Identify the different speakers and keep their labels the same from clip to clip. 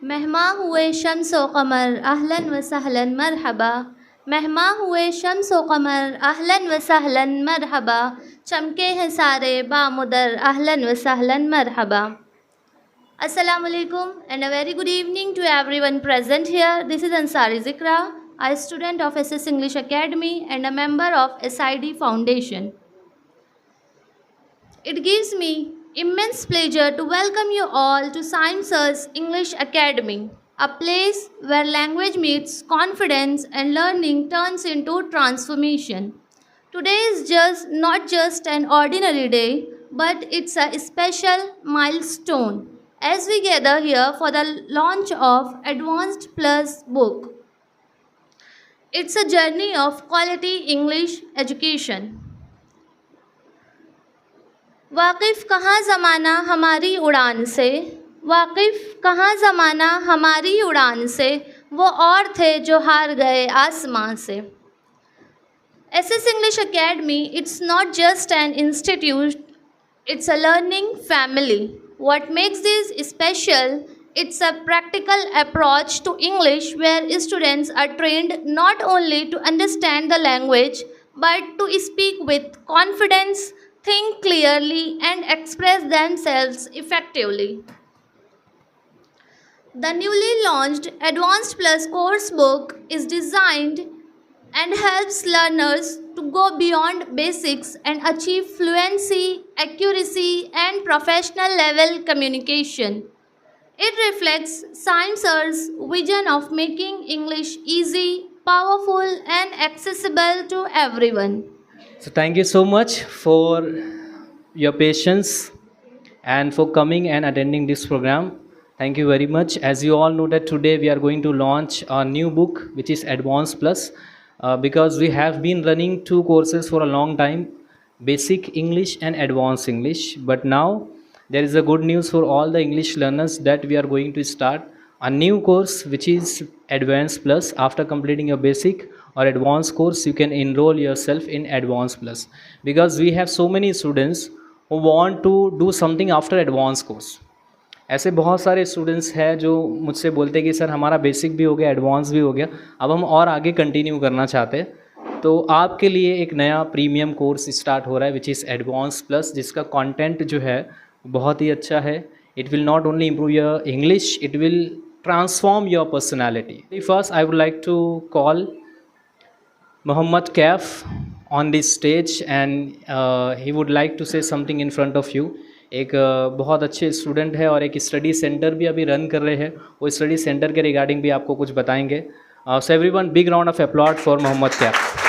Speaker 1: मेहमा हुए शम्स व कमर अहलन व सहलन मरहबा। मेहमा हुए शम्स व कमर अहलन व सहलन मरहबा। चमके हैं सारे बामुदर अहलन व सहलन मरहबा। Assalamu alaikum and a very good evening to everyone present here. This is Ansari Zikra, a student of SS English Academy and a member of SID Foundation. It gives me immense pleasure to welcome you all to Science's English Academy, a place where language meets confidence and learning turns into transformation. Today is not just an ordinary day, but it's a special milestone as we gather here for the launch of Advanced Plus book. It's a journey of quality English education. वाकिफ़ कहाँ ज़माना हमारी उड़ान से, वाकिफ़ कहाँ ज़माना हमारी उड़ान से, वो और थे जो हार गए आसमां से। SS English Academy, it's not just an institute, it's a learning family. What makes this special, it's a practical approach to English where students are trained not only to understand the language, but to speak with confidence, think clearly and express themselves effectively. The newly launched Advanced Plus course book is designed and helps learners to go beyond basics and achieve fluency, accuracy and professional level communication. It reflects Science's vision of making English easy, powerful and accessible to everyone.
Speaker 2: So thank you so much for your patience and for coming and attending this program. Thank you very much. As you all know that today we are going to launch a new book which is Advanced Plus because we have been running two courses for a long time, Basic English and Advanced English. But now there is a good news for all the English learners that we are going to start a new course which is Advanced Plus. After completing your basic or advanced course, you can enroll yourself in Advanced Plus because we have so many students who want to do something after advanced course. ऐसे बहुत सारे students हैं जो मुझसे बोलते हैं कि sir हमारा बेसिक भी हो गया, एडवांस भी हो गया, अब हम और आगे कंटिन्यू करना चाहते हैं। तो आपके लिए एक नया प्रीमियम कोर्स स्टार्ट हो रहा है विच इज़ एडवांस प्लस, जिसका कंटेंट जो है बहुत ही अच्छा है. It will not only improve your English, it will transform your personality. First, I would like to call Muhammad Kaif on this stage and he would like to say something in front of you. एक बहुत अच्छे student है और एक study centre भी अभी run कर रहे हैं, वो स्टडी सेंटर के रिगार्डिंग भी आपको कुछ बताएंगे. So everyone, big round of applause for Mohammad Kaif.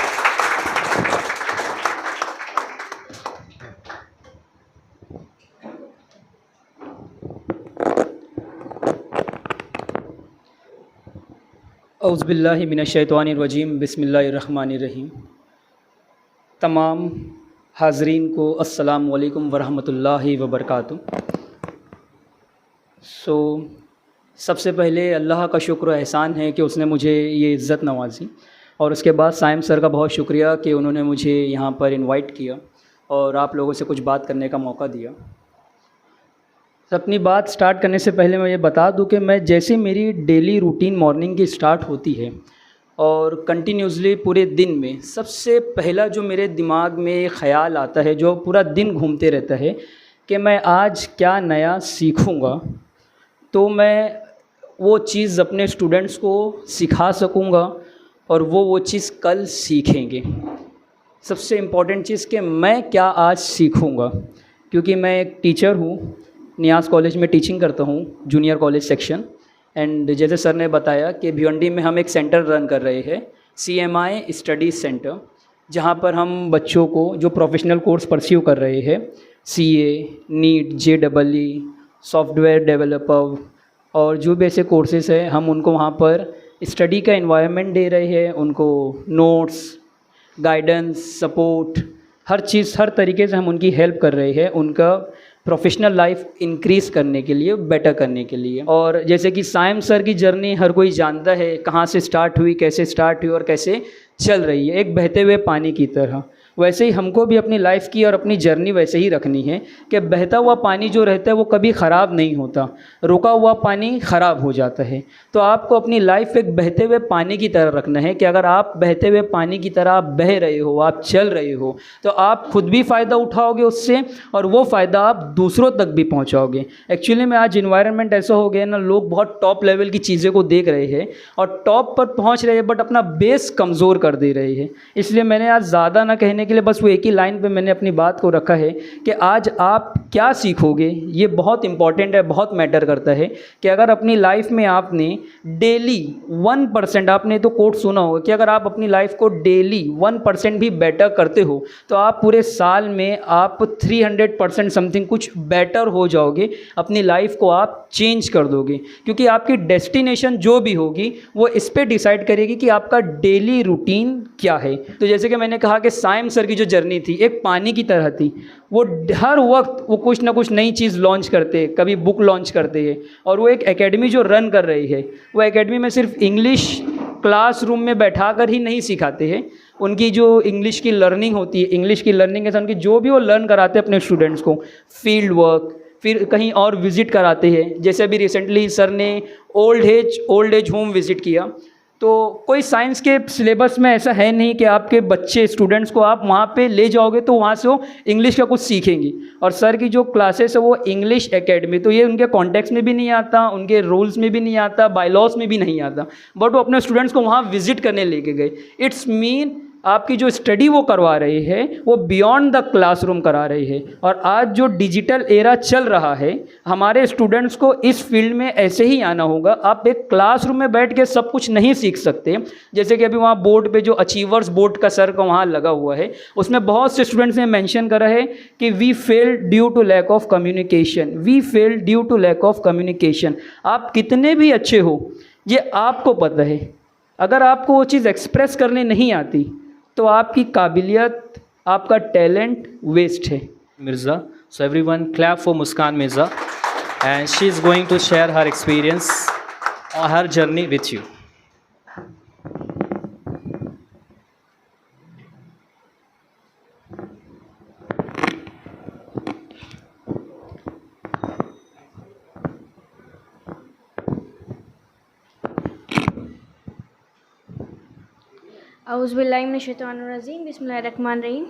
Speaker 3: औज़ुबिल्लाहि मिनश्शैतानिर्रजीम, बिस्मिल्लाहिर्रहमानिर्रहीम. तमाम हाज़रीन को अस्सलामु अलैकुम वरहमतुल्लाहि वबरकातुहू. सबसे पहले अल्लाह का शुक्र एहसान है कि उसने मुझे ये इज़्ज़त नवाजी, और उसके बाद साइम सर का बहुत शुक्रिया कि उन्होंने मुझे यहाँ पर इनवाइट किया और आप लोगों से कुछ बात करने का मौका दिया. अपनी बात स्टार्ट करने से पहले मैं ये बता दूं कि मैं जैसे मेरी डेली रूटीन मॉर्निंग की स्टार्ट होती है और कंटिन्यूसली पूरे दिन में सबसे पहला जो मेरे दिमाग में ख़याल आता है, जो पूरा दिन घूमते रहता है कि मैं आज क्या नया सीखूंगा, तो मैं वो चीज़ अपने स्टूडेंट्स को सिखा सकूंगा और वो चीज़ कल सीखेंगे. सबसे इम्पॉर्टेंट चीज़ कि मैं क्या आज सीखूंगा, क्योंकि मैं एक टीचर हूँ, नियाज़ कॉलेज में टीचिंग करता हूँ, जूनियर कॉलेज सेक्शन. एंड जैसे सर ने बताया कि भिवंडी में हम एक सेंटर रन कर रहे हैं, CMI स्टडी सेंटर, जहाँ पर हम बच्चों को जो प्रोफेशनल कोर्स परस्यू कर रहे हैं, CA, NEET, JEE, software developer और जो भी ऐसे कोर्सेज़ हैं, हम उनको वहाँ पर स्टडी का इन्वायरमेंट दे रहे हैं, उनको नोट्स, गाइडेंस, सपोर्ट, हर चीज़, हर तरीके से हम उनकी हेल्प कर रहे हैं, उनका प्रोफेशनल लाइफ इंक्रीज़ करने के लिए, बेटर करने के लिए. और जैसे कि साइम सर की जर्नी हर कोई जानता है, कहाँ से स्टार्ट हुई, कैसे स्टार्ट हुई और कैसे चल रही है, एक बहते हुए पानी की तरह. वैसे ही हमको भी अपनी लाइफ की और अपनी जर्नी वैसे ही रखनी है कि बहता हुआ पानी जो रहता है वो कभी ख़राब नहीं होता, रुका हुआ पानी ख़राब हो जाता है। तो आपको अपनी लाइफ एक बहते हुए पानी की तरह रखना है कि अगर आप बहते हुए पानी की तरह आप बह रहे हो, आप चल रहे हो, तो आप खुद भी फ़ायदा उठाओगे उससे और वो फ़ायदा आप दूसरों तक भी पहुँचाओगे। एक्चुअली में आज इन्वायरमेंट ऐसा हो गया ना, लोग बहुत टॉप लेवल की चीज़ें को देख रहे हैं और टॉप पर पहुँच रहे हैं बट अपना बेस कमज़ोर कर दे रहे हैं। इसलिए मैंने आज ज़्यादा ना कहने के लिए बस वो एक ही लाइन पे मैंने अपनी बात को रखा है कि आज आप क्या सीखोगे ये बहुत इंपॉर्टेंट है, बहुत मैटर करता है कि अगर अपनी लाइफ में आपने डेली 1%, आपने तो कोट सुना होगा कि अगर आप अपनी लाइफ को डेली 1% भी बेटर करते हो तो आप पूरे साल में आप 300% समथिंग कुछ बेटर हो जाओगे, अपनी लाइफ को आप चेंज कर दोगे। क्योंकि आपकी डेस्टिनेशन जो भी होगी वो इस पे डिसाइड करेगी कि आपका डेली रूटीन क्या है। तो जैसे कि मैंने कहा कि साइम सर की जो जर्नी थी एक पानी की तरह थी, वो हर वक्त वो कुछ ना कुछ नई चीज़ लॉन्च करते हैं, कभी बुक लॉन्च करते हैं और वो एक एकेडमी जो रन कर रही है, वो एकेडमी में सिर्फ इंग्लिश क्लासरूम में बैठा कर ही नहीं सिखाते हैं, उनकी जो इंग्लिश की लर्निंग होती है, इंग्लिश की लर्निंग के साथ उनकी जो भी वो लर्न कराते हैं अपने स्टूडेंट्स को, फील्ड वर्क, फिर कहीं और विज़िट कराते हैं। जैसे अभी रिसेंटली सर ने ओल्ड एज होम विज़िट किया, तो कोई साइंस के सिलेबस में ऐसा है नहीं कि आपके बच्चे स्टूडेंट्स को आप वहाँ पे ले जाओगे तो वहाँ से वो इंग्लिश का कुछ सीखेंगी। और सर की जो क्लासेस है वो इंग्लिश एकेडमी, तो ये उनके कॉन्टेक्स्ट में भी नहीं आता, उनके रूल्स में भी नहीं आता, बायलॉज में भी नहीं आता, बट वो अपने स्टूडेंट्स को वहाँ विजिट करने लेके गए। इट्स मीन आपकी जो स्टडी वो करवा रहे हैं वो बियॉन्ड द क्लासरूम करा रही है। और आज जो डिजिटल एरा चल रहा है, हमारे स्टूडेंट्स को इस फील्ड में ऐसे ही आना होगा। आप एक क्लासरूम में बैठ के सब कुछ नहीं सीख सकते। जैसे कि अभी वहाँ बोर्ड पे जो अचीवर्स बोर्ड का सर का वहाँ लगा हुआ है, उसमें बहुत से स्टूडेंट्स ने मेंशन करा है कि we fail due to lack of communication, we fail due to lack of communication. आप कितने भी अच्छे हो ये आपको पता है, अगर आपको वो चीज़ एक्सप्रेस करने नहीं आती तो आपकी काबिलियत, आपका टैलेंट वेस्ट है।
Speaker 2: Mirza. So everyone clap for Muskan Mirza, and she is going to share her experience or her journey with you.
Speaker 4: औज़ुबिल्लाहिमिनश्शैतानिर्रजीम, बिस्मिल्लाहिर्रहमानिर्रहीम।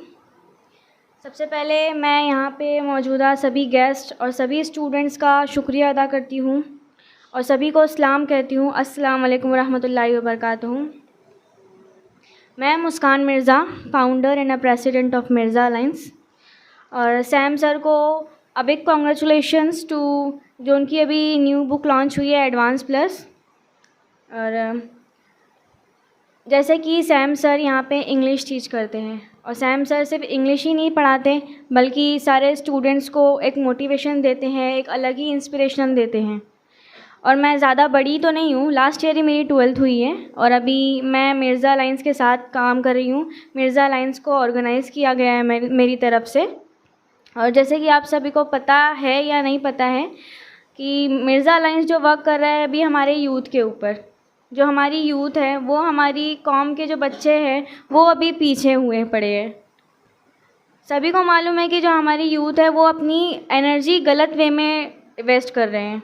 Speaker 4: सबसे पहले मैं यहाँ पे मौजूदा सभी गेस्ट और सभी स्टूडेंट्स का शुक्रिया अदा करती हूँ और सभी को सलाम कहती हूँ। अस्सलाम वालेकुम रहमतुल्लाहि व बरकातुहू। मैं Muskan Mirza, founder and president of Mirza alliance. और सैम सर को अ बिग कॉन्ग्रेचुलेशंस टू जो उनकी अभी न्यू बुक लॉन्च हुई है एडवांस प्लस। और जैसे कि सैम सर यहाँ पे इंग्लिश टीच करते हैं और सैम सर सिर्फ इंग्लिश ही नहीं पढ़ाते बल्कि सारे स्टूडेंट्स को एक मोटिवेशन देते हैं, एक अलग ही इंस्पिरेशन देते हैं। और मैं ज़्यादा बड़ी तो नहीं हूँ, लास्ट ईयर ही मेरी 12th हुई है और अभी मैं मिर्ज़ा अलायंस के साथ काम कर रही हूँ। मिर्ज़ा अलायंस को ऑर्गेनाइज़ किया गया है मेरी तरफ़ से। और जैसे कि आप सभी को पता है या नहीं पता है कि मिर्ज़ा अलायंस जो वर्क कर रहा है अभी हमारे यूथ के ऊपर, जो हमारी यूथ है वो हमारी कौम के जो बच्चे हैं वो अभी पीछे हुए पड़े हैं। सभी को मालूम है कि जो हमारी यूथ है वो अपनी एनर्जी गलत वे में वेस्ट कर रहे हैं।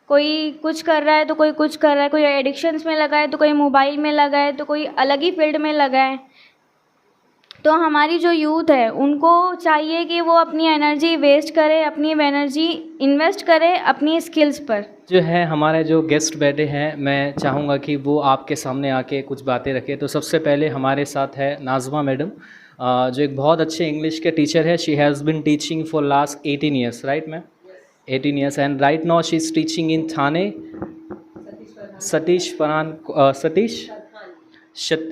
Speaker 4: कोई कुछ कर रहा है तो कोई कुछ कर रहा है, कोई एडिक्शंस में लगा है तो कोई मोबाइल में लगा है तो कोई अलग ही फील्ड में लगा है। तो हमारी जो यूथ है उनको चाहिए कि वो अपनी एनर्जी वेस्ट करे, अपनी एनर्जी इन्वेस्ट करे अपनी स्किल्स पर।
Speaker 2: जो है हमारे जो गेस्ट बैठे हैं, मैं चाहूँगा कि वो आपके सामने आके कुछ बातें रखें। तो सबसे पहले हमारे साथ है नाज़मा मैडम, जो एक बहुत अच्छे इंग्लिश के टीचर है। She has been teaching for last 18 years, right ma'am? 18 years and right now she is teaching in Thane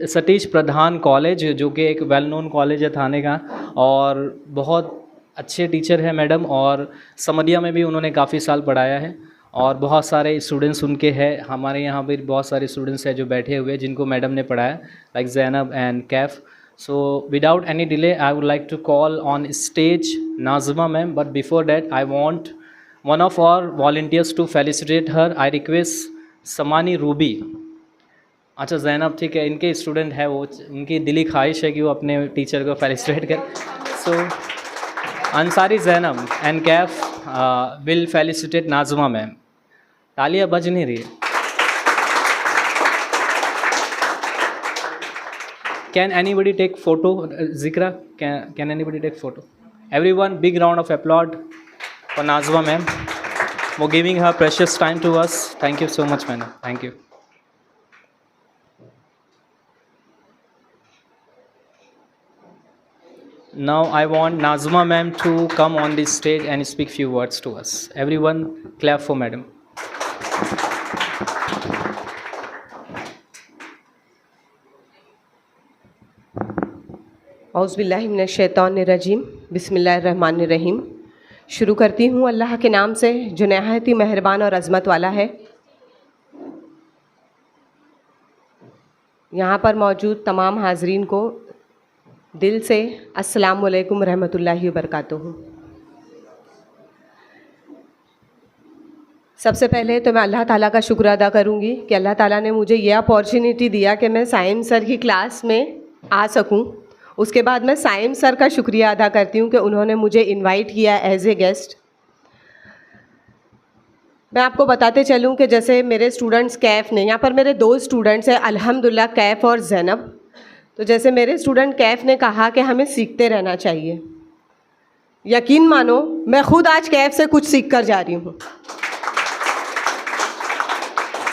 Speaker 2: Satish Pradhan college, जो कि एक वेल नोन कॉलेज है थाने का, और बहुत अच्छे टीचर है मैडम। और समरिया में भी उन्होंने काफ़ी साल पढ़ाया है और बहुत सारे स्टूडेंट्स उनके हैं। हमारे यहाँ पर बहुत सारे स्टूडेंट्स हैं जो बैठे हुए हैं जिनको मैडम ने पढ़ाया, like Zainab and Kaif. So without any delay I would like to call on stage Nazma ma'am, but before that I want one of our volunteers to felicitate her. I request Samani Ruby. अच्छा जैनब, ठीक है, इनके student है वो, उनकी दिली ख्वाहिश है कि वो अपने टीचर को फेलिसिटेट करें। So Ansari Zainab and Kaif will felicitate Nazma ma'am. तालियां बज नहीं रही है। Can anybody take photo? Zikra, can anybody take photo? Everyone, big round of applause for Nazma ma'am for giving her precious time to us. Thank you so much, madam. Thank you. Now I want Nazma ma'am to come on this stage and speak few words to us. Everyone clap for madam.
Speaker 5: औज़ुबिल्लाहिमिनश्शैतानिर्रजीम, बिस्मिल्लाहिर्रहमानिर्रहीम। शुरू करती हूँ अल्लाह के नाम से जो नहायत ही मेहरबान और अज़मत वाला है। यहाँ पर मौजूद तमाम हाज़रीन को दिल से अस्सलामु अलैकुम रहमतुल्लाहि व बरकातुहू। सबसे पहले तो मैं अल्लाह ताला का शुक्र अदा करूँगी कि अल्लाह ताला ने मुझे यह अपॉर्चुनिटी दिया कि मैं साइम सर की क्लास में आ सकूँ। उसके बाद मैं साइम सर का शुक्रिया अदा करती हूँ कि उन्होंने मुझे इनवाइट किया एज ए गेस्ट। मैं आपको बताते चलूँ कि जैसे मेरे स्टूडेंट्स कैफ़ ने, यहाँ पर मेरे 2 स्टूडेंट्स हैं अल्हम्दुलिल्लाह, कैफ़ और ज़ैनब। तो जैसे मेरे स्टूडेंट कैफ़ ने कहा कि हमें सीखते रहना चाहिए, यकीन मानो मैं ख़ुद आज कैफ़ से कुछ सीख कर जा रही हूँ।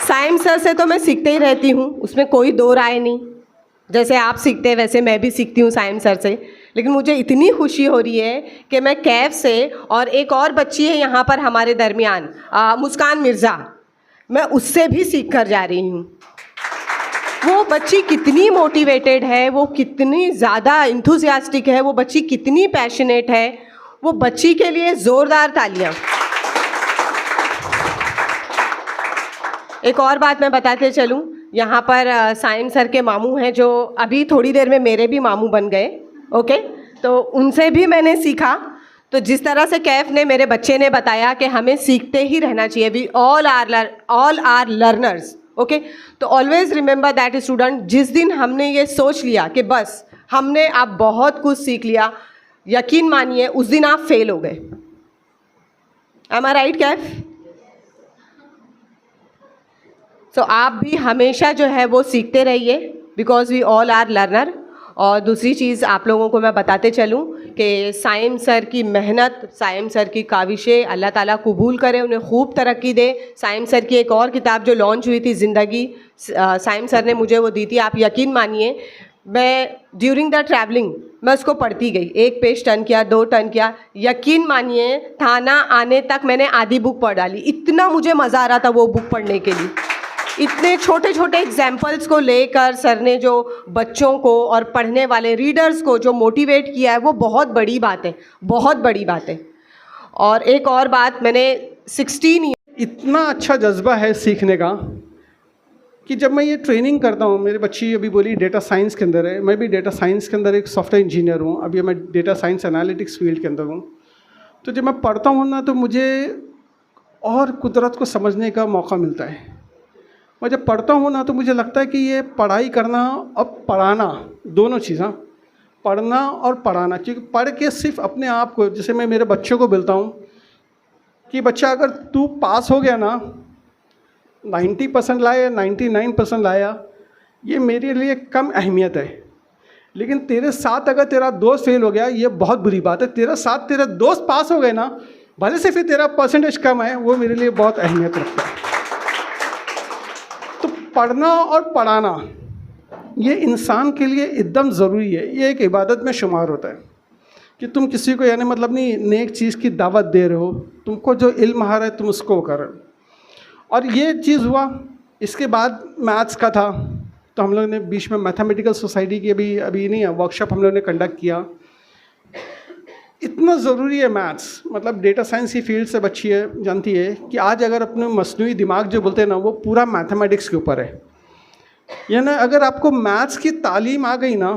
Speaker 5: साइम सर से तो मैं सीखते ही रहती हूँ, उसमें कोई दो राय नहीं। जैसे आप सीखते हैं वैसे मैं भी सीखती हूँ साइम सर से। लेकिन मुझे इतनी खुशी हो रही है कि मैं कैफ़ से, और एक और बच्ची है यहाँ पर हमारे दरमियान, मुस्कान मिर्ज़ा, मैं उससे भी सीख कर जा रही हूँ। वो बच्ची कितनी मोटिवेटेड है, वो कितनी ज़्यादा इंथुसियास्टिक है, वो बच्ची कितनी पैशनेट है। वो बच्ची के लिए ज़ोरदार तालियाँ। एक और बात मैं बताते चलूँ, यहाँ पर साइम सर के मामू हैं जो अभी थोड़ी देर में मेरे भी मामू बन गए। ओके, तो उनसे भी मैंने सीखा। तो जिस तरह से कैफ़ ने, मेरे बच्चे ने बताया कि हमें सीखते ही रहना चाहिए, we all are learners. Okay, तो ऑलवेज़ रिमेंबर दैट स्टूडेंट, जिस दिन हमने ये सोच लिया कि बस हमने अब बहुत कुछ सीख लिया, यकीन मानिए उस दिन आप फेल हो गए। Am I right Kaif? तो आप भी हमेशा जो है वो सीखते रहिए, because we all are learner. और दूसरी चीज़ आप लोगों को मैं बताते चलूँ कि साइम सर की मेहनत, साइम सर की काविशें अल्लाह ताला कबूल करे, उन्हें खूब तरक्की दे। साइम सर की एक और किताब जो लॉन्च हुई थी, ज़िंदगी, साइम सर ने मुझे वो दी थी। आप यकीन मानिए मैं ड्यूरिंग द ट्रैवलिंग मैं उसको पढ़ती गई, 1 पेज टर्न किया, 2 टर्न किया। यकीन मानिए थाना आने तक मैंने आधी बुक पढ़ डाली। इतना मुझे मज़ा आ रहा था वो बुक पढ़ने के लिए। इतने छोटे छोटे एग्जाम्पल्स को लेकर सर ने जो बच्चों को और पढ़ने वाले रीडर्स को जो मोटिवेट किया है, वो बहुत बड़ी बात है, बहुत बड़ी बात है। और एक और बात, मैंने 16
Speaker 6: इतना अच्छा जज्बा है सीखने का कि जब मैं ये ट्रेनिंग करता हूँ, मेरी बच्ची अभी बोली डेटा साइंस के अंदर है, मैं भी डेटा साइंस के अंदर एक सॉफ्टवेयर इंजीनियर हूँ, अभी मैं डेटा साइंस एनालिटिक्स फील्ड के अंदर हूँ। तो जब मैं पढ़ता हूँ ना, तो मुझे और कुदरत को समझने का मौका मिलता है। मैं जब पढ़ता हूँ ना, तो मुझे लगता है कि ये पढ़ाई करना और पढ़ाना, दोनों चीज़ें, पढ़ना और पढ़ाना। क्योंकि पढ़ के सिर्फ अपने आप को, जैसे मैं मेरे बच्चों को बोलता हूँ कि बच्चा अगर तू पास हो गया ना, 90% लाया, 99% लाया, ये मेरे लिए कम अहमियत है। लेकिन तेरे साथ अगर तेरा दोस्त फेल हो गया, ये बहुत बुरी बात है। तेरे साथ तेरे दोस्त पास हो गए ना, भले से फिर तेरा परसेंटेज कम है, वो मेरे लिए बहुत अहमियत रखता है। तो पढ़ना और पढ़ाना ये इंसान के लिए एकदम ज़रूरी है। ये एक इबादत में शुमार होता है कि तुम किसी को, यानी मतलब नहीं, नेक चीज़ की दावत दे रहे हो, तुमको जो इल्म आ रहा है तुम उसको कर रहे हो। और ये चीज़ हुआ। इसके बाद मैथ्स का था, तो हम लोग ने बीच में मैथमेटिकल सोसाइटी की अभी नहीं है वर्कशॉप हम लोग ने कंडक्ट किया। इतना ज़रूरी है मैथ्स, मतलब डेटा साइंस की फील्ड से बच्ची है, जानती है कि आज अगर अपने मसनूई दिमाग जो बोलते हैं ना, वो पूरा मैथमेटिक्स के ऊपर है। यानी अगर आपको मैथ्स की तालीम आ गई ना,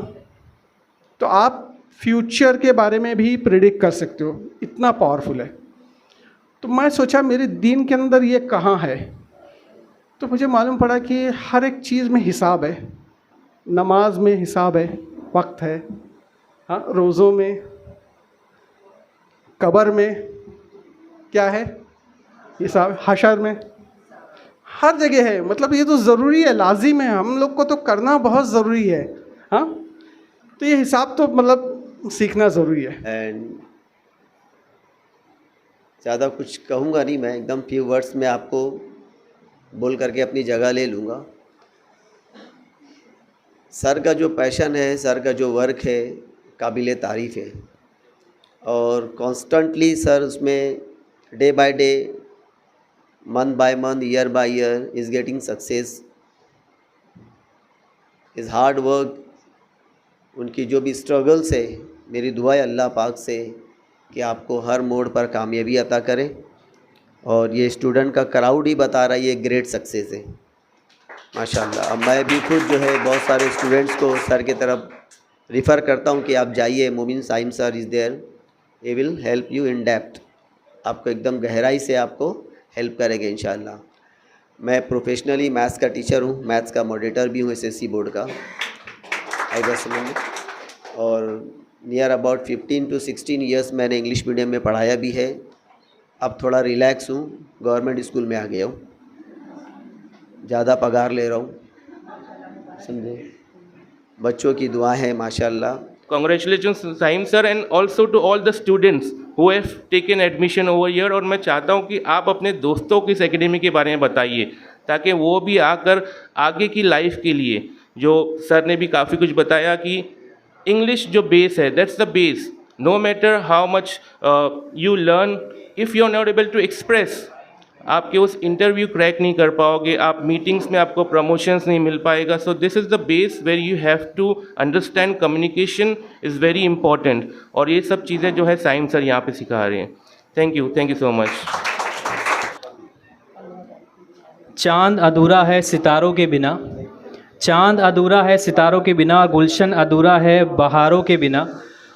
Speaker 6: तो आप फ्यूचर के बारे में भी प्रिडिक्ट कर सकते हो, इतना पावरफुल है। तो मैं सोचा मेरे दीन के अंदर ये कहाँ है, तो मुझे मालूम पड़ा कि हर एक चीज़ में हिसाब है। नमाज में हिसाब है, वक्त है, हाँ, रोज़ों में, कब्र में क्या है हिसाब, हशर में, हर जगह है। मतलब ये तो ज़रूरी है, लाजिम है, हम लोग को तो करना बहुत ज़रूरी है। हाँ, तो ये हिसाब तो मतलब सीखना ज़रूरी है।
Speaker 7: एंड ज़्यादा कुछ कहूँगा नहीं मैं, एकदम फ्यू वर्ड्स में आपको बोल करके अपनी जगह ले लूँगा। सर का जो पैशन है, सर का जो वर्क है, काबिल तारीफ़ है और कॉन्स्टेंटली सर उसमें day by day, month by month, year by year is getting success. Is hard work, उनकी जो भी स्ट्रगल्स है, मेरी दुआ है अल्लाह पाक से कि आपको हर मोड़ पर कामयाबी अता करे। और ये स्टूडेंट का क्राउड ही बता रहा है ये ग्रेट सक्सेस है माशाल्लाह। अब मैं भी खुद जो है बहुत सारे स्टूडेंट्स को सर की तरफ रिफ़र करता हूँ कि आप जाइए, Momin Saim sir is there, he will help you in depth, आपको एकदम गहराई से आपको हेल्प करेंगे इंशाल्लाह। मैं प्रोफेशनली मैथ्स का टीचर हूँ, मैथ्स का मॉडरेटर भी हूँ एसएससी बोर्ड का IBSM में, और नियर अबाउट 15 to 16 ईयर्स मैंने इंग्लिश मीडियम में पढ़ाया भी है। अब थोड़ा रिलैक्स हूँ, गवर्नमेंट स्कूल में आ गया हूँ, ज़्यादा पगार ले रहा हूँ, समझे। बच्चों की दुआ है माशाल्लाह।
Speaker 8: Congratulations Saim sir and also to all the students who have taken admission over here। और मैं चाहता हूँ कि आप अपने दोस्तों की इस एकेडमी के बारे में बताइए ताकि वो भी आकर आगे की लाइफ के लिए, जो सर ने भी काफ़ी कुछ बताया कि इंग्लिश जो बेस है, that's the base. No matter how much you learn, if you are not able to express, आपके उस इंटरव्यू क्रैक नहीं कर पाओगे, आप मीटिंग्स में आपको प्रमोशंस नहीं मिल पाएगा। So this is the base where you have to understand, communication is very important. और ये सब चीज़ें जो है साइम सर यहाँ पे सिखा रहे हैं। Thank you so much.
Speaker 2: चांद अधूरा है सितारों के बिना, चांद अधूरा है सितारों के बिना, गुलशन अधूरा है बहारों के बिना,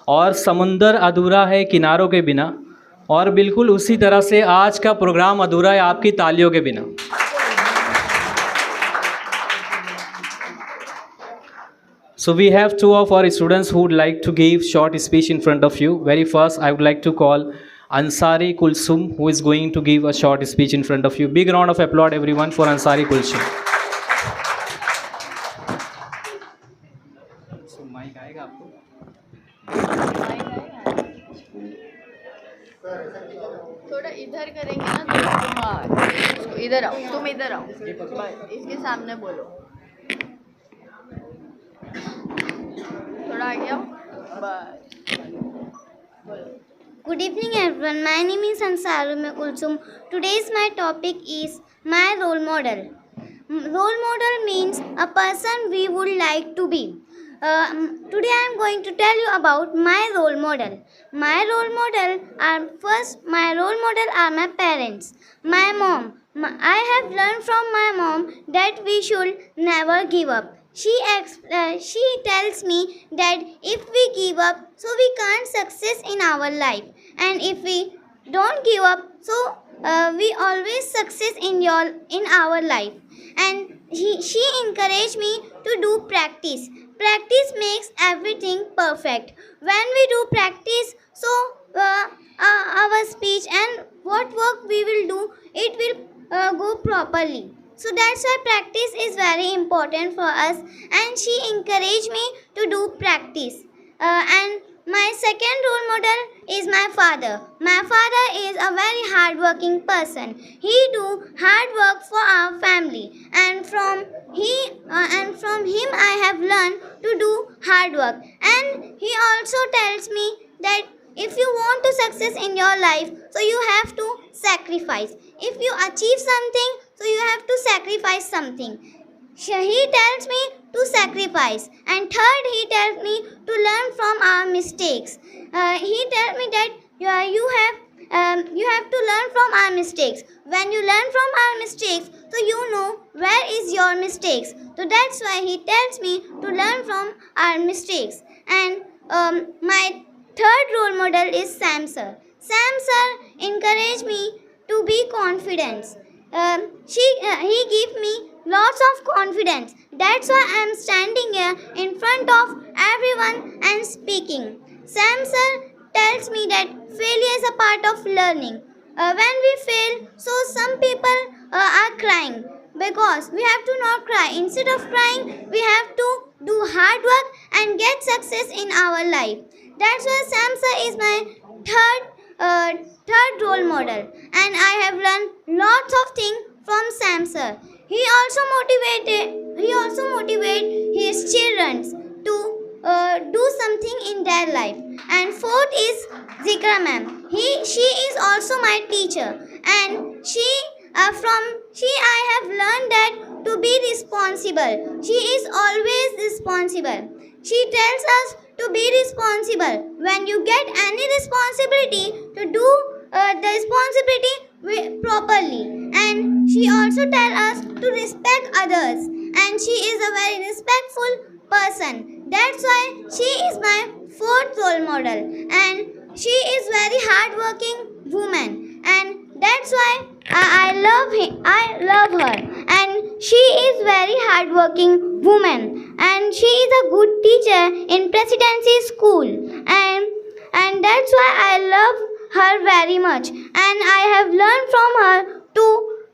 Speaker 2: और समुंदर अधूरा है किनारों के बिना, और बिल्कुल उसी तरह से आज का प्रोग्राम अधूरा है आपकी तालियों के बिना। So we have two of our students who would like to give short speech in front of you. Very first, I would like to call Ansari Kulsum, who is going to give a short speech in front of you. Big round of applause everyone for Ansari Kulsum. So mic आएगा आपको?
Speaker 9: थोड़ा इधर करेंगे ना तो हाँ, इधर आओ, तुम इधर आओ, इसके सामने बोलो, थोड़ा आगे आओ, बस बोलो।
Speaker 10: Good evening everyone, my name is Ansari Kulsum. Today's my topic is my role model. Role model means a person we would like to be. Today I am going to tell you about my role model. My role model are my parents. My mom. I have learned from my mom that we should never give up. She tells me that if we give up, so we can't success in our life, and if we don't give up, so we always success in our life. And she encouraged me to do practice. Practice makes everything perfect. When we do practice, so our speech and what work we will do, it will go properly. So that's why practice is very important for us, and she encouraged me to do practice. And my second role model is my father. My father is a very hardworking person. He do hard work for our family, and from him I have learned to do hard work. And he also tells me that if you want to success in your life, so you have to sacrifice. If you achieve something, so you have to sacrifice something. He tells me to sacrifice. And third, he tells me to learn from our mistakes. He tells me that you have to learn from our mistakes. When you learn from our mistakes, so you know where is your mistakes. So that's why he tells me to learn from our mistakes. And my third role model is Sam sir. Sam sir encouraged me to be confident. He gave me lots of confidence. That's why I'm standing here in front of everyone and speaking. Sam sir tells me that failure is a part of learning. When we fail, so some people are crying because we have to not cry. Instead of crying, we have to do hard work and get success in our life. That's why Sam sir is my third role model, and I have learned lots of things from Sam sir. He also motivate his children to do something in their life. And fourth is Zikra ma'am. She is also my teacher, and I have learned that to be responsible. She is always responsible. She tells us to be responsible. When you get any responsibility, to do the responsibility properly. And she also tells us to respect others. And she is a very respectful person. That's why she is my fourth role model. And she is very hardworking woman. And that's why I love her. And she is very hardworking woman. And she is a good teacher in Presidency School. And that's why I love her very much. And I have learned from her to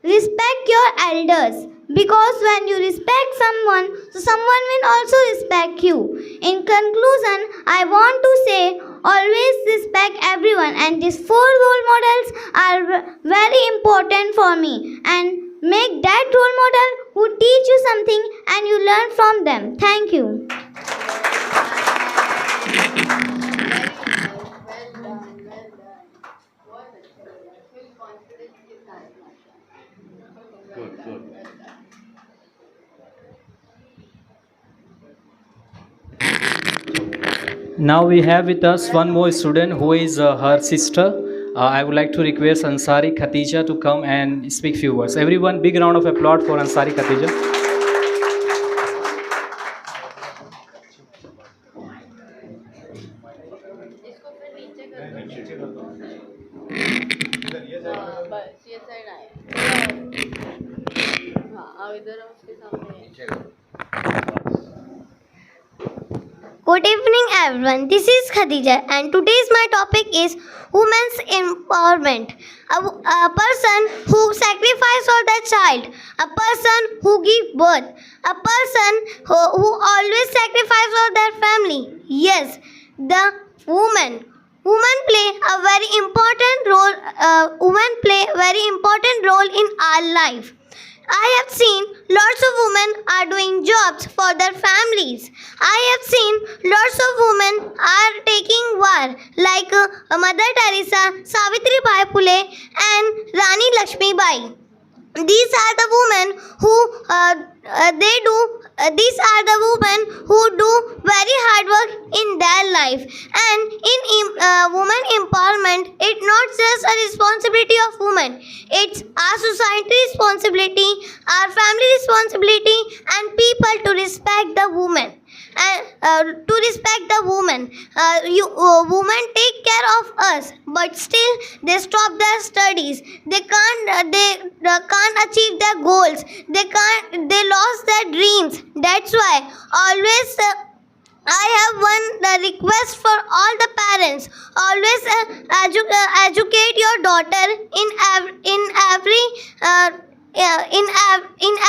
Speaker 10: respect your elders. Because when you respect someone, so someone will also respect you. In conclusion, I want to say, always respect everyone. And these 4 role models are very important for me. And make that role model who teach you something and you learn from them. Thank you.
Speaker 2: Now we have with us one more student who is her sister. I would like to request Ansari Khatija to come and speak few words. Everyone, big round of applause for Ansari Khatija.
Speaker 9: बस ये side आए हाँ इधर उसके सामने
Speaker 10: Good evening everyone, this is Khadija and today's my topic is women's empowerment. A person who sacrifices for their child, a person who gives birth, a person who always sacrifices for their family. Yes, the women play a very important role. Women play a very important role in our life. I have seen lots of women are doing jobs for their families. I have seen lots of women are taking war like Mother Teresa, Savitribai Phule and Rani Lakshmi Bai. These are the women who these are the women who do very hard work in their life. And in women empowerment, it's not just a responsibility of women. It's our society responsibility, our family responsibility, and people to respect the women. And to respect the women, women take care of us, but still they stop their studies. They can't achieve their goals. They lost their dreams. That's why always I have one request for all the parents. Always educate your daughter in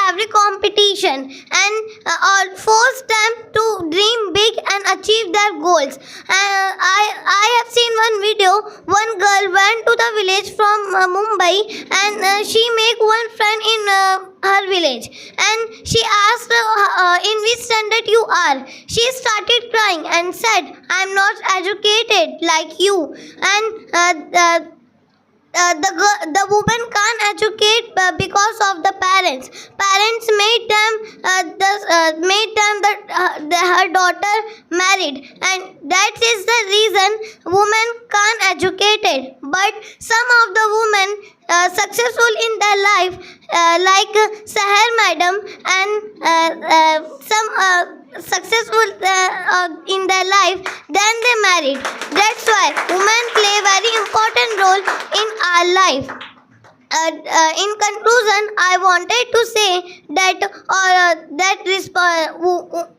Speaker 10: every competition and force them to dream big and achieve their goals. I have seen one video. One girl went to the village from Mumbai and she make one friend in her village, and she asked in which standard you are. She started crying and said, I'm not educated like you. And the woman can't educate because of the parents. Parents made her daughter married, and that is the reason women can't educate it. But some of the women successful in their life, like Sahar madam, and some successful in their life, then they married. That's why women play a very important role in our life. in conclusion, I wanted to say that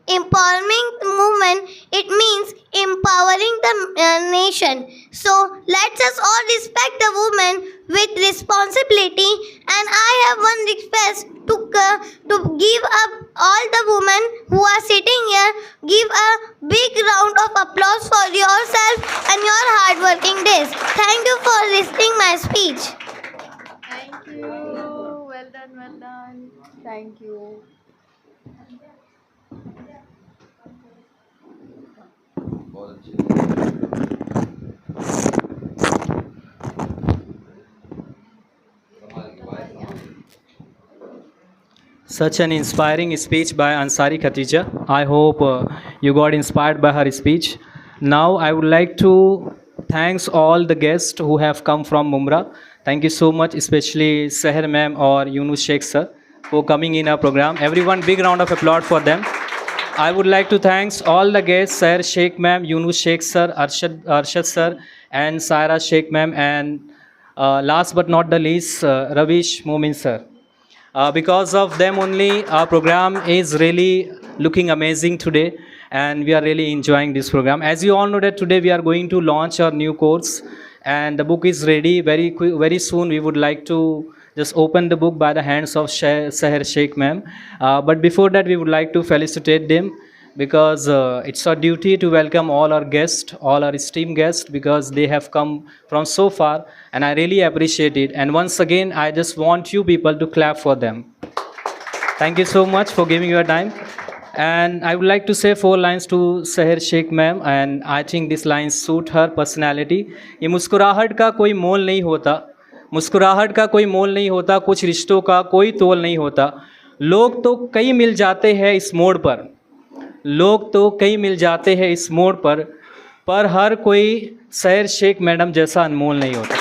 Speaker 10: empowering movement, it means empowering the nation. So let us all respect the women with responsibility. And I have one request to give up all the women who are sitting here. Give a big round of applause for yourself and your hard-working days. Thank you for listening my speech.
Speaker 9: Thank you. Well done, well done. Thank you.
Speaker 2: Such an inspiring speech by Ansari Khatija. I hope you got inspired by her speech. Now I would like to thanks all the guests who have come from Mumra. Thank you so much, especially Seher ma'am or Yunus Sheikh sir for coming in our program. Everyone, big round of applause for them. I would like to thanks all the guests, Seher Sheikh ma'am, Yunus Sheikh sir, Arshad sir, and Saira Sheikh ma'am, and last but not the least, Ravish Momin sir. Because of them only, our program is really looking amazing today, and we are really enjoying this program. As you all know that today we are going to launch our new course, and the book is ready very soon. We would like to just open the book by the hands of Seher Sheikh ma'am. But before that, we would like to felicitate them, because it's our duty to welcome all our guests, all our esteemed guests, because they have come from so far, and I really appreciate it. And once again, I just want you people to clap for them. Thank you so much for giving your time. And I would like to say 4 lines to Seher Sheikh ma'am, and I think these lines suit her personality. ये मुस्कुराहट का कोई मोल नहीं होता, मुस्कुराहट का कोई मोल नहीं होता, कुछ रिश्तों का कोई तोल नहीं होता. लोग तो कई मिल जाते हैं इस मोड़ पर, लोग तो कई मिल जाते हैं इस मोड़ पर हर कोई सहर शेख मैडम जैसा अनमोल नहीं होता.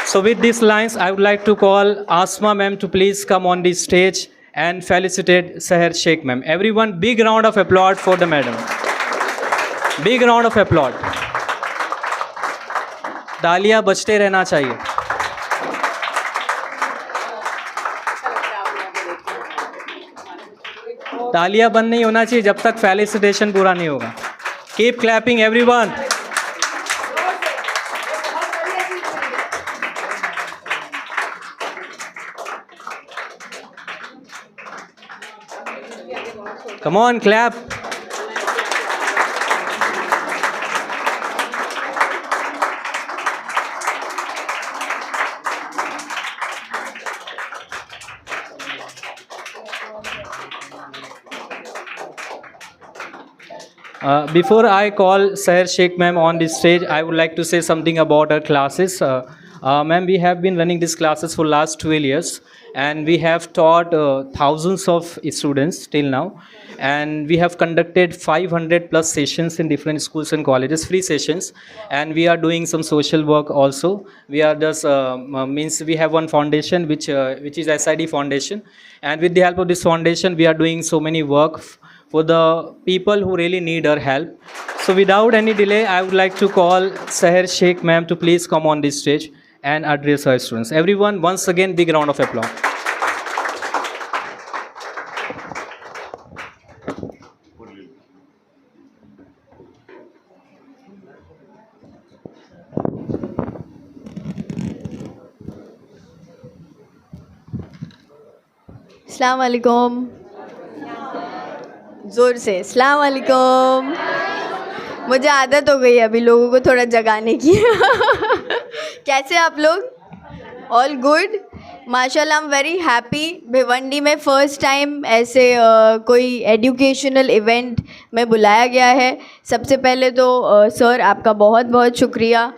Speaker 2: So with these lines, I would like to call Asma ma'am to please come on the stage and felicitate Seher Sheikh ma'am. Everyone, big round of applause for the madam. Big round of applause. तालियां बजते रहना चाहिए. तालियां बंद नहीं होना चाहिए जब तक फेलिसिटेशन पूरा नहीं होगा. Keep clapping everyone. Come on, clap. Before I call Seher Sheikh ma'am on this stage, I would like to say something about our classes. Ma'am, we have been running these classes for last 12 years, and we have taught thousands of students till now, and we have conducted 500 plus sessions in different schools and colleges, free sessions, and we are doing some social work also. We are just we have one foundation which is SID Foundation, and with the help of this foundation, we are doing so many work for the people who really need our help. So without any delay, I would like to call Seher Sheikh ma'am to please come on this stage and address our students. Everyone, once again, big round of applause.
Speaker 9: अस्सलाम वालेकुम. ज़ोर से अस्सलाम वालेकुम. मुझे आदत हो गई अभी लोगों को थोड़ा जगाने की. कैसे आप लोग? All good. माशाल्लाह, I am very happy. Bhiwandi में फ़र्स्ट टाइम ऐसे कोई एजुकेशनल इवेंट में बुलाया गया है. सबसे पहले तो सर आपका बहुत बहुत शुक्रिया,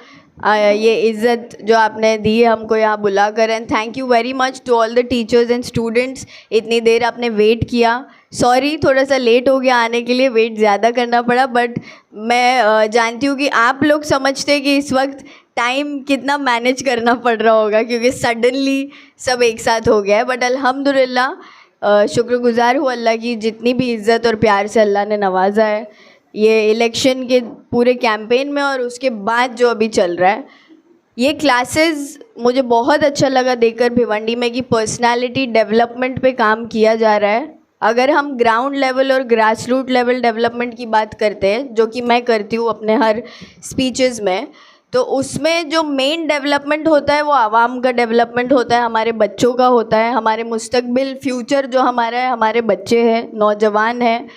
Speaker 9: ये इज़्ज़त जो आपने दी है हमको यहाँ बुला कर. And thank you very much to all the teachers and students. इतनी देर आपने वेट किया. सॉरी थोड़ा सा लेट हो गया आने के लिए, वेट ज़्यादा करना पड़ा. बट मैं जानती हूँ कि आप लोग समझते कि इस वक्त टाइम कितना मैनेज करना पड़ रहा होगा, क्योंकि सडनली सब एक साथ हो गया है. बट अल्हम्दुलिल्लाह शुक्रगुज़ार हूँ अल्लाह की, जितनी भी इज़्ज़त और प्यार से अल्लाह ने नवाजा है. ये इलेक्शन के पूरे कैंपेन में और उसके बाद जो अभी चल रहा है, ये क्लासेस मुझे बहुत अच्छा लगा देखकर भिवंडी में कि पर्सनालिटी डेवलपमेंट पे काम किया जा रहा है। अगर हम ग्राउंड लेवल और ग्रास रूट लेवल डेवलपमेंट की बात करते हैं, जो कि मैं करती हूँ अपने हर स्पीचेस में, तो उसमें जो मेन डेवलपमेंट होता है वो आवाम का डेवलपमेंट होता है, हमारे बच्चों का होता है। हमारे मुस्तकबिल फ्यूचर जो हमारा है, हमारे बच्चे हैं, नौजवान हैं,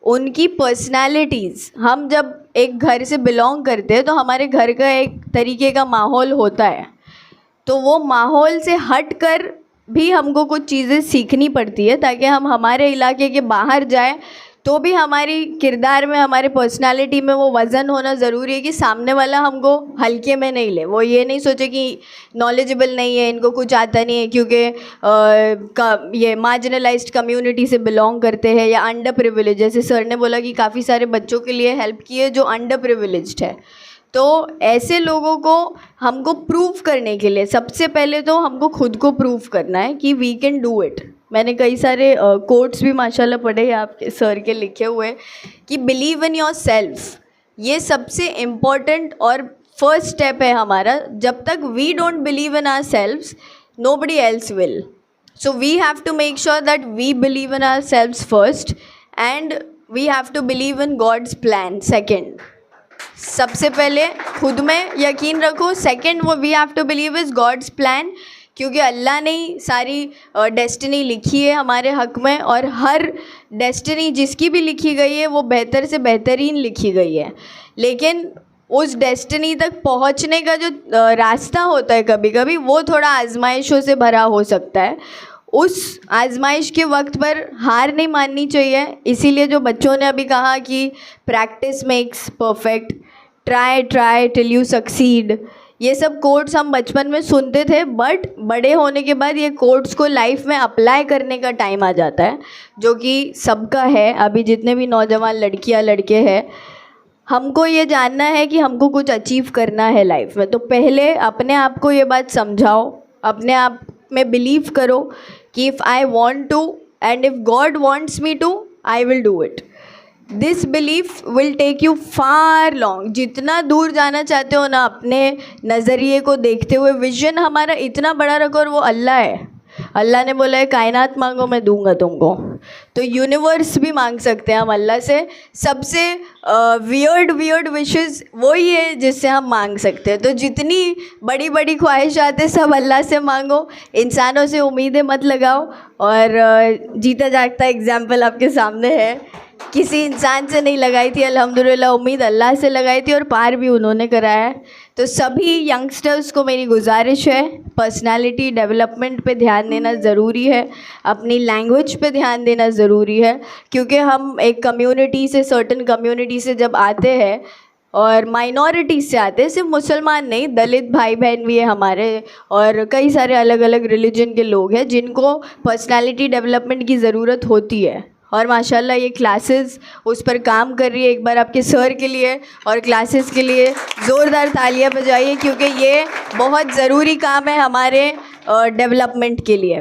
Speaker 9: उनकी पर्सनालिटीज़, हम जब एक घर से बिलोंग करते हैं तो हमारे घर का एक तरीके का माहौल होता है, तो वो माहौल से हट कर भी हमको कुछ चीज़ें सीखनी पड़ती है ताकि हम हमारे इलाके के बाहर जाएं तो भी हमारी किरदार में, हमारे पर्सनालिटी में वो वज़न होना ज़रूरी है कि सामने वाला हमको हल्के में नहीं ले। वो ये नहीं सोचे कि नॉलेजेबल नहीं है, इनको कुछ आता नहीं है क्योंकि ये मार्जिनलाइज्ड कम्युनिटी से बिलोंग करते हैं या अंडर प्रिविलेज, जैसे सर ने बोला कि काफ़ी सारे बच्चों के लिए हेल्प की है जो अंडर प्रिविलेज्ड है। तो ऐसे लोगों को हमको प्रूव करने के लिए सबसे पहले तो हमको खुद को प्रूव करना है कि वी कैन डू इट। मैंने कई सारे कोट्स भी माशाल्लाह पढ़े हैं आपके सर के लिखे हुए कि बिलीव इन योर सेल्फ, ये सबसे इम्पॉर्टेंट और फर्स्ट स्टेप है हमारा। जब तक we don't believe in ourselves, nobody else will. So we have to make sure that we believe in ourselves first and we have to believe in God's plan second. सबसे पहले खुद में यकीन रखो, second वो we have to believe is God's plan, क्योंकि अल्लाह ने सारी डेस्टिनी लिखी है हमारे हक़ में, और हर डेस्टिनी जिसकी भी लिखी गई है वो बेहतर से बेहतरीन लिखी गई है। लेकिन उस डेस्टिनी तक पहुंचने का जो रास्ता होता है कभी कभी वो थोड़ा आजमाइशों से भरा हो सकता है। उस आजमाइश के वक्त पर हार नहीं माननी चाहिए। इसीलिए जो बच्चों ने अभी कहा कि practice makes perfect, try try till you succeed, ये सब कोट्स हम बचपन में सुनते थे, बट बड़े होने के बाद ये कोट्स को लाइफ में अप्लाई करने का टाइम आ जाता है, जो कि सबका है। अभी जितने भी नौजवान लड़कियां लड़के हैं, हमको ये जानना है कि हमको कुछ अचीव करना है लाइफ में, तो पहले अपने आप को ये बात समझाओ, अपने आप में बिलीव करो कि if I want to and if God wants me to, I will do it. This belief will take you far long. जितना दूर जाना चाहते हो ना, अपने नज़रिए को देखते हुए विजन हमारा इतना बड़ा रखो, और वो अल्लाह है। अल्लाह ने बोला है कायनात मांगो मैं दूंगा तुमको, तो यूनिवर्स भी मांग सकते हैं हम अल्लाह से। सबसे वियर्ड विशेस वही है जिससे हम मांग सकते हैं। तो जितनी बड़ी बड़ी ख्वाहिशात है सब अल्लाह से मांगो, इंसानों से उम्मीदें मत लगाओ। और जीता जागता एग्जाम्पल आपके सामने है, किसी इंसान से नहीं लगाई थी अल्हम्दुलिल्लाह, उम्मीद अल्लाह से लगाई थी और पार भी उन्होंने कराया है। तो सभी यंगस्टर्स को मेरी गुजारिश है, पर्सनालिटी डेवलपमेंट पे ध्यान देना ज़रूरी है, अपनी लैंग्वेज पे ध्यान देना ज़रूरी है, क्योंकि हम एक कम्युनिटी से, सर्टन कम्युनिटी से जब आते हैं और माइनॉरिटी से आते हैं, सिर्फ मुसलमान नहीं, दलित भाई बहन भी है हमारे, और कई सारे अलग अलग रिलीजन के लोग हैं जिनको पर्सनालिटी डेवलपमेंट की ज़रूरत होती है। और माशाल्लाह ये क्लासेस उस पर काम कर रही है। एक बार आपके सर के लिए और क्लासेस के लिए ज़ोरदार तालियां बजाइए, क्योंकि ये बहुत ज़रूरी काम है हमारे डेवलपमेंट के लिए।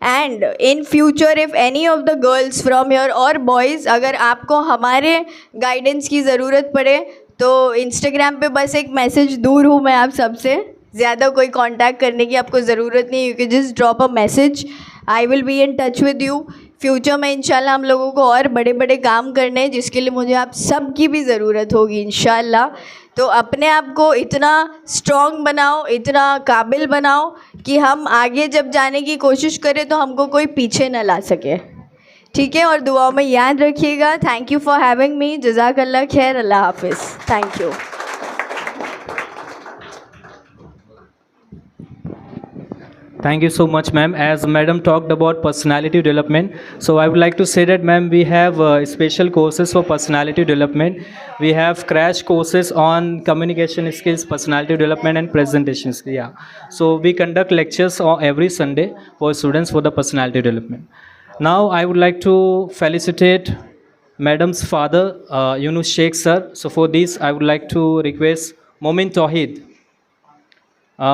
Speaker 9: And in future if any of the girls from here और बॉयज़, अगर आपको हमारे गाइडेंस की ज़रूरत पड़े तो इंस्टाग्राम पे बस एक मैसेज दूर हूँ मैं आप सबसे, ज़्यादा कोई कांटेक्ट करने की आपको ज़रूरत नहीं है। You can just drop a message, I will be in touch with you. Future में इंशाल्लाह हम लोगों को और बड़े बड़े काम करने हैं, जिसके लिए मुझे आप सब की भी ज़रूरत होगी इंशाल्लाह। तो अपने आप को इतना स्ट्रॉन्ग बनाओ, इतना काबिल बनाओ कि हम आगे जब जाने की कोशिश करें तो हमको कोई पीछे न ला सके, ठीक है। और दुआओं में याद रखिएगा। Thank you for having me. जज़ाकल्लाह खैर। अल्लाह हाफिज़। Thank you.
Speaker 2: Thank you so much, ma'am. As madam talked about personality development, so I would like to say that, ma'am, we have special courses for personality development. We have crash courses on communication skills, personality development, and presentation skills. Yeah. So we conduct lectures on every Sunday for students for the personality development. Now I would like to felicitate madam's father, Yunus Sheikh sir. So for this, I would like to request Momin Tawheed.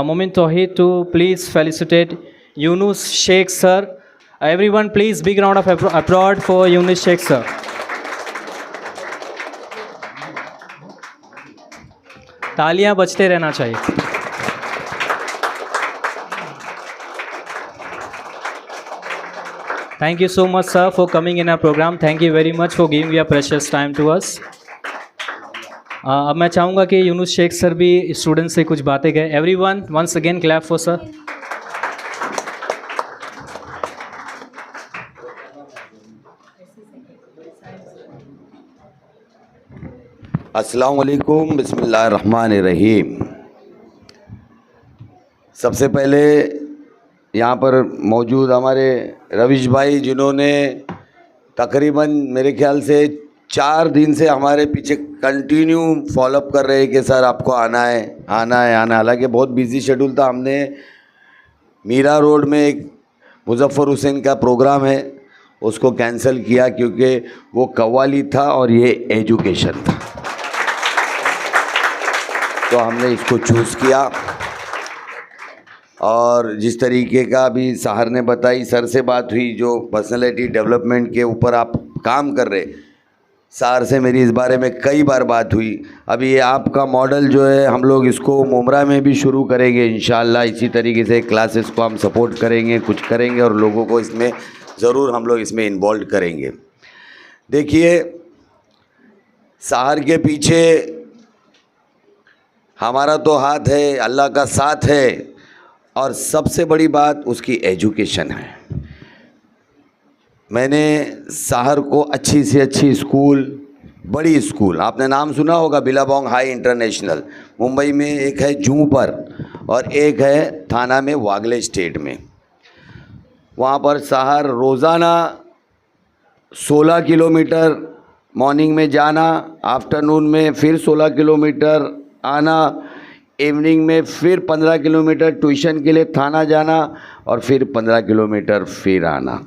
Speaker 2: Momin Tawheed to please felicitate Yunus Sheikh sir. Everyone please big round of applause for Yunus Sheikh sir. तालियां बजते रहना चाहिए. Thank you so much, sir, for coming in our program. Thank you very much for giving your precious time to us. अब मैं चाहूँगा कि Yunus Sheikh sir भी student से कुछ बातें कहें. Everyone, once again clap for sir.
Speaker 11: अस्सलाम वालेकुम, बिस्मिल्लाहिर्रहमानिर्रहीम. सबसे पहले यहाँ पर मौजूद हमारे रविश भाई, जिन्होंने तकरीबन मेरे ख्याल से 4 दिन से हमारे पीछे कंटिन्यू फॉलोअप कर रहे हैं कि सर आपको आना है आना है आना है. हालांकि बहुत बिजी शेड्यूल था. हमने मीरा रोड में एक मुजफ्फर हुसैन का प्रोग्राम है, उसको कैंसिल किया क्योंकि वो कव्वाली था और ये एजुकेशन था, तो हमने इसको चूज़ किया. और जिस तरीके का अभी साहर ने बताई, सर से बात हुई, जो पर्सनालिटी डेवलपमेंट के ऊपर आप काम कर रहे, साहर से मेरी इस बारे में कई बार बात हुई. अभी ये आपका मॉडल जो है हम लोग इसको मुमरा में भी शुरू करेंगे इंशाअल्लाह. इसी तरीके से क्लासेस को हम सपोर्ट करेंगे, कुछ करेंगे और लोगों को इसमें ज़रूर हम लोग इसमें इन्वॉल्व करेंगे. देखिए, साहर के पीछे हमारा तो हाथ है, अल्लाह का साथ है, और सबसे बड़ी बात उसकी एजुकेशन है. मैंने साहर को अच्छी से अच्छी स्कूल, बड़ी स्कूल, आपने नाम सुना होगा बिलाबोंग हाई इंटरनेशनल, मुंबई में एक है जूहू पर और एक है थाना में वागले स्टेट में. वहाँ पर साहर रोज़ाना 16 किलोमीटर मॉर्निंग में जाना, आफ्टरनून में फिर 16 किलोमीटर आना, इवनिंग में फिर 15 किलोमीटर ट्यूशन के लिए थाना जाना और फिर 15 किलोमीटर फिर आना.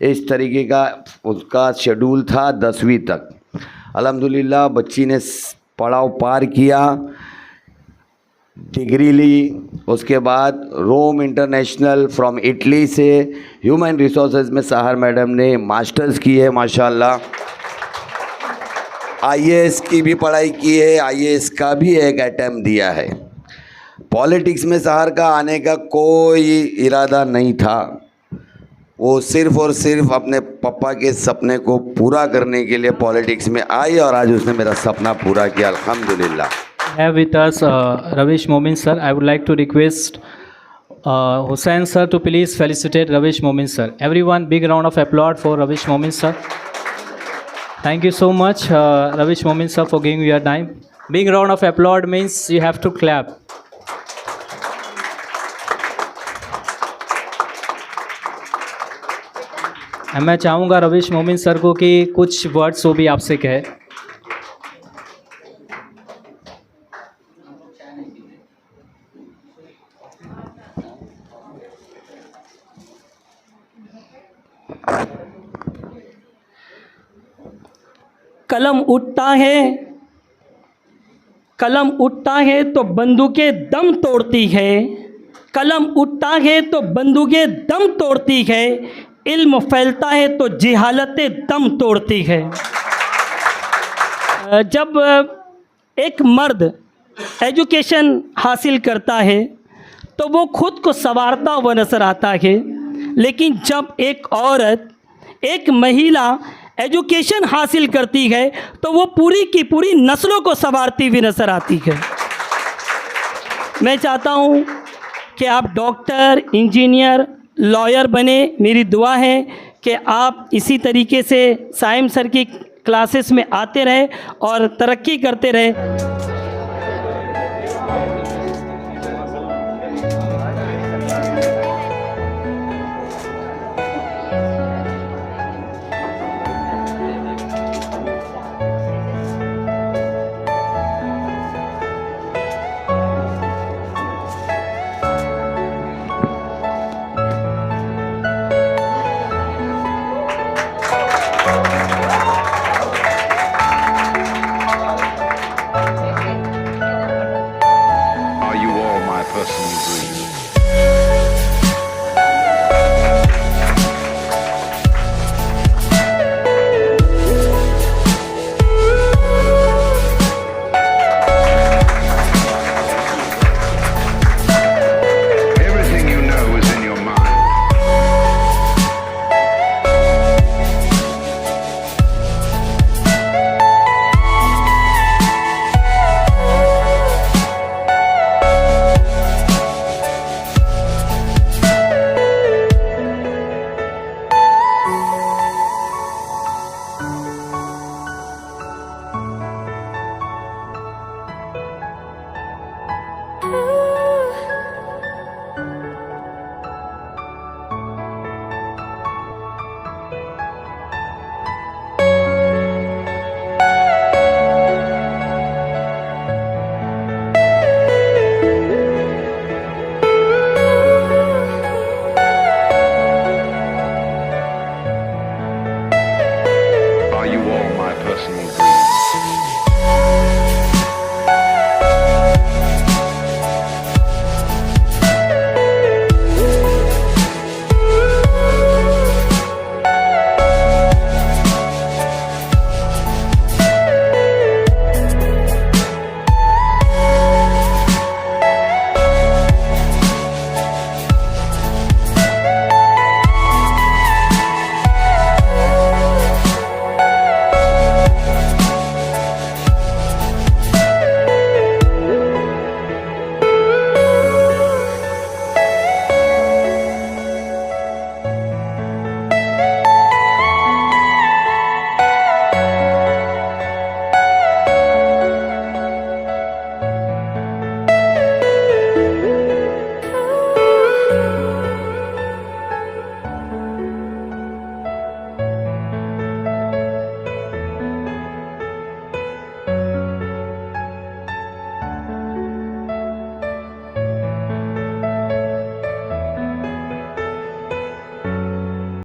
Speaker 11: इस तरीके का उसका शेड्यूल था 10वीं तक. अल्हम्दुलिल्लाह बच्ची ने पड़ाव पार किया, डिग्री ली. उसके बाद रोम इंटरनेशनल फ्रॉम इटली से ह्यूमन रिसोर्सेज में साहर मैडम ने मास्टर्स की है माशाल्लाह. IAS की भी पढ़ाई की है, IAS का भी एक अटैम्प्ट दिया है. पॉलिटिक्स में साहर का आने का कोई इरादा नहीं था, वो सिर्फ़ और सिर्फ अपने पापा के सपने को पूरा करने के लिए पॉलिटिक्स में आई और आज उसने मेरा सपना पूरा किया अल्हम्दुलिल्लाह.
Speaker 2: Have with us Ravish Momin sir. I would like to request Hussain sir to please felicitate Ravish Momin sir. Everyone, big round of applause for Ravish Momin sir. Thank you so much Ravish Momin sir for giving your time. Big round of applause means you have to clap. मैं चाहूँगा रविश मोमिन sir को कि कुछ words वो भी आपसे कहे.
Speaker 3: कलम उठता है तो बंदूकें दम तोड़ती है. कलम उठता है तो बंदूकें दम तोड़ती है. इल्म फैलता है तो जिहालतें दम तोड़ती है. जब एक मर्द एजुकेशन हासिल करता है तो वो खुद को संवारता हुआ नज़र आता है, लेकिन जब एक औरत, एक महिला एजुकेशन हासिल करती है तो वो पूरी की पूरी नस्लों को संवारती हुई नज़र आती है. मैं चाहता हूँ कि आप डॉक्टर, इंजीनियर, लॉयर बने. मेरी दुआ है कि आप इसी तरीके से साइम सर की क्लासेस में आते रहे और तरक्की करते रहे.
Speaker 12: Are you all my personal dreams?